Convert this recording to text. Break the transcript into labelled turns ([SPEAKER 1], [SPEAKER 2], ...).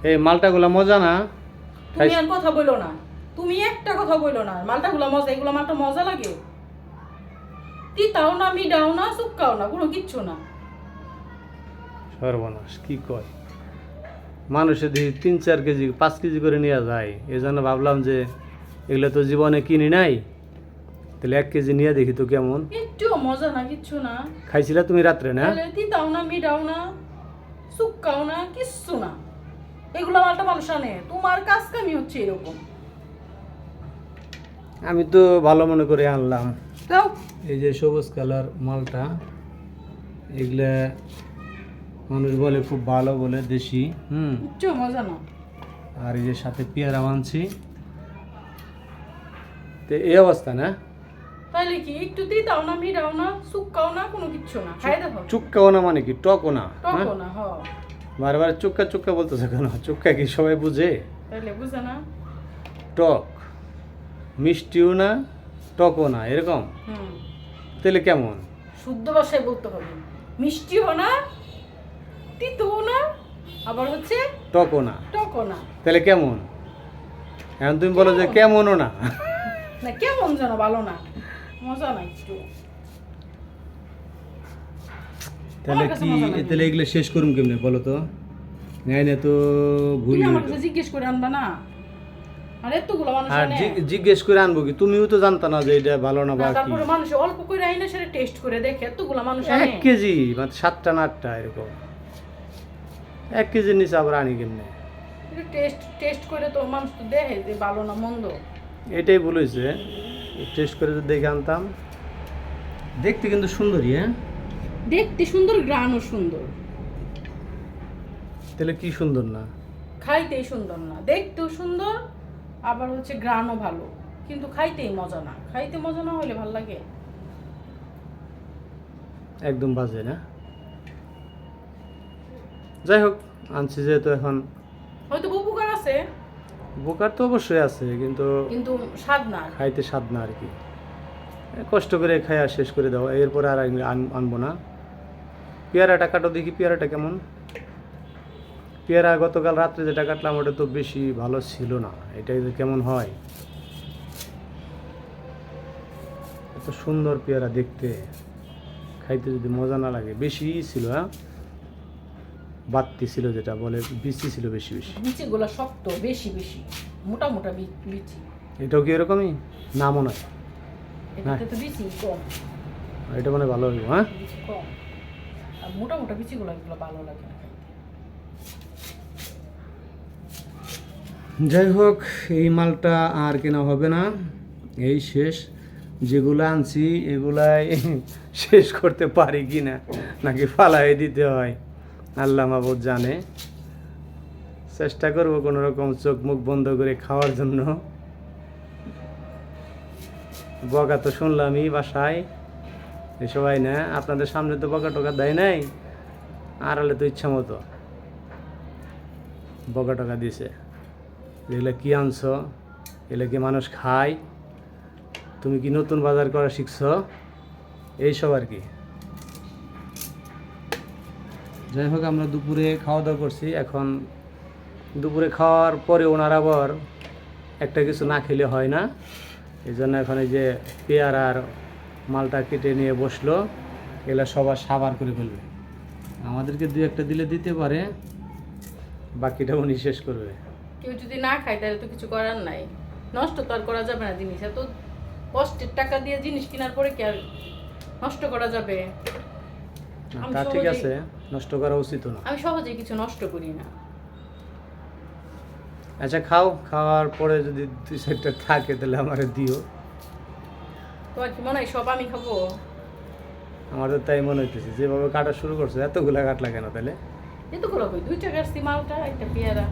[SPEAKER 1] এই মালটাগুলো মজা না?
[SPEAKER 2] তুমি আর কথা বলো না, তুমি একটা কথা বলো না। মালটাগুলো মজা, এগুলো মালটা মজা লাগে? তিতাও না, মিডাও না, শুক্কাও না, কোনো কিচ্ছু না।
[SPEAKER 1] সর্বনাশ, কি কয় মানুষে দেখি 3-4 কেজি 5 কেজি করে নিয়ে যায়। এই জন্য ভাবলাম যে এগুলো তো জীবনে কিনি নাই, তাহলে 1 কেজি নিয়ে দেখি তো কেমন।
[SPEAKER 2] একটু মজা না, কিচ্ছু না।
[SPEAKER 1] খাইছিলা তুমি রাত্রে না?
[SPEAKER 2] তাহলে তিতাও না, মিডাও না, শুক্কাও না, কিচ্ছু না। এগুলো মালটা মানুষ আনে, তোমার কাজ কামি হচ্ছে এরকম।
[SPEAKER 1] আমি তো ভালো মনে করে আনলাম।
[SPEAKER 2] তাও
[SPEAKER 1] এই যে সবুজ কালার মালটা, এগুলা মানুষ বলে খুব ভালো বলে, দেশি।
[SPEAKER 2] একটু মজা না।
[SPEAKER 1] আর এই যে সাথে পেয়ারা আনছি, তো এই অবস্থা না?
[SPEAKER 2] তাহলে কি একটু তিতাও না, মিডাও না, শুক্কাও না, কোনো কিচ্ছু না। খাই দেখো।
[SPEAKER 1] চুক্কাও না মানে কি? টকও না?
[SPEAKER 2] টকও না, হ।
[SPEAKER 1] বারবার চুক্কা চুক্কা বলতেছে কেন? চুক্কা কি সবাই বুঝে?
[SPEAKER 2] তাহলে বুঝে না।
[SPEAKER 1] টক, মিষ্টিও না, টকও না, এরকম? তাহলে কেমন?
[SPEAKER 2] শুদ্ধ ভাষায় বলতে হবে। মিষ্টিও না, তিতও না, আবার হচ্ছে
[SPEAKER 1] টকও না,
[SPEAKER 2] টকও না।
[SPEAKER 1] তাহলে কেমন? এখন তুমি বলো যে কেমনও না।
[SPEAKER 2] না, কেমন যেন ভালো না, মজা না একটু।
[SPEAKER 1] তাহলে
[SPEAKER 2] আমার কাছে
[SPEAKER 1] কি,
[SPEAKER 2] মজা লাগে।
[SPEAKER 1] তাহলে এগুলো শেষ করুম কেমনে বলো তো? নাই না তো ভুল।
[SPEAKER 2] তুমি আমার কাছে জিজ্ঞেস করে আনবা না? আর এতগুলো মানুষ
[SPEAKER 1] আর
[SPEAKER 2] আনে।
[SPEAKER 1] জিজ্ঞেস করে আনবো কি? তুমিও তো জানতা না যে এটা ভালো না বা
[SPEAKER 2] না,
[SPEAKER 1] কি।
[SPEAKER 2] তারপরে মানুষ অল্প করে আইনে সেটা টেস্ট করে দেখে, এতগুলো মানুষ
[SPEAKER 1] 1
[SPEAKER 2] আনে।
[SPEAKER 1] কেজি মানে 7টা না 8টা এরকম। 1 কেজির নিচে আবার আনি কেমনে?
[SPEAKER 2] এটা টেস্ট করে তো মানুষ তো দেখে যে ভালো না মন্দ।
[SPEAKER 1] এটাই ভুল হয়েছে, টেস্ট করে যদি দেখে আনতাম। দেখতে কিন্তু সুন্দরই, হ্যাঁ
[SPEAKER 2] দেখতে সুন্দর, গ্রানও সুন্দর।
[SPEAKER 1] তাহলে কি সুন্দর না?
[SPEAKER 2] খাইতেই সুন্দর না, দেখতেও সুন্দর, আবার হচ্ছে গ্রানও ভালো, কিন্তু খাইতেই মজা না। খাইতে মজা না হলে ভাল লাগে?
[SPEAKER 1] একদম বাজে না? যাই হোক, আনছি যেহেতু এখন।
[SPEAKER 2] হয়তো উপকার আছে,
[SPEAKER 1] উপকার তো অবশ্যই আছে, কিন্তু
[SPEAKER 2] কিন্তু স্বাদ না।
[SPEAKER 1] খাইতে স্বাদ না আর কি। কষ্ট করে খাইয়া শেষ করে দাও, এরপরে আর আনবো না। পেয়ারাটা কাটো দেখি, পেয়ারাটা কেমন? পেয়ারা গতকাল রাত্রে যেটা কাটলাম ওটা তো বেশি ভালো ছিল না, এটাই যে কেমন হয়। এত সুন্দর পেয়ারা দেখতে, খাইতে যদি মজা না লাগে। বেশি ছিল, হ্যাঁ বাড়তি ছিল, যেটা বলে বিচি ছিল বেশি বেশি।
[SPEAKER 2] বিচিগুলো শক্ত, বেশি বেশি মোটা মোটা বিচি।
[SPEAKER 1] এটাও কি এরকমই? না মনে হয়,
[SPEAKER 2] এটাতে তো বিচি কম।
[SPEAKER 1] এটা মানে ভালো হইব। হ্যাঁ,
[SPEAKER 2] বিচি কম, আর মোটা মোটা বিচিগুলো এগুলো ভালো লাগে না খাইতে।
[SPEAKER 1] যাই হোক, এই মালটা আর কেনা হবে না, এই শেষ। যেগুলো আনছি এগুলাই শেষ করতে পারি কি না, নাকি ফালাই দিতে হয় আল্লাহ মাবুদ জানে। চেষ্টা করবো কোনো রকম চোখ মুখ বন্ধ করে খাওয়ার জন্য। বকা তো শুনলামই বাসায়, এ সবাই না, আপনাদের সামনে তো বকা টকা দেয় নাই, আড়ালে তো ইচ্ছা মতো বকা টকা দিছে। এগুলো কি আনছো, এগুলো কি মানুষ খায়? তুমি কি নতুন বাজার করা শিখছো? এইসব আর কি। যাই হোক, আমরা দুপুরে খাওয়া দাওয়া করছি। এখন দুপুরে খাওয়ার পরে ওনার আবার একটা কিছু না খেলে হয় না, এই জন্য এখন এই যে পেয়ারার মালটা কেটে নিয়ে বসলো, এগুলো সবার সাবার করে ফেলবে। আমাদেরকে 2-1টা দিলে দিতে পারে, বাকিটা উনি শেষ করবে।
[SPEAKER 2] কেউ যদি না খায় তাহলে তো কিছু করার নাই। নষ্ট তো আর করা যাবে না জিনিস, এত কষ্টের টাকা দিয়ে জিনিস কেনার পরে কি আর নষ্ট করা যাবে? আমি
[SPEAKER 1] তা ঠিক
[SPEAKER 2] সহজেই-
[SPEAKER 1] আছে, নষ্ট করা উচিত না।
[SPEAKER 2] আমি সহজে কিছু নষ্ট করি না।
[SPEAKER 1] আচ্ছা খাও, খাওয়ার পরে যদি 2-4টা থাকে তাহলে আমারে দিও।
[SPEAKER 2] তোমার কি মনে হয় সব আমি খাবো?
[SPEAKER 1] আমার তো তাই মনে হইতেছে, যেভাবে কাটা শুরু করছে এতগুলা কাটলা কেন তাহলে?
[SPEAKER 2] এতগুলো কই, 2টা কাটছি মালটা, একটা পেয়ারা।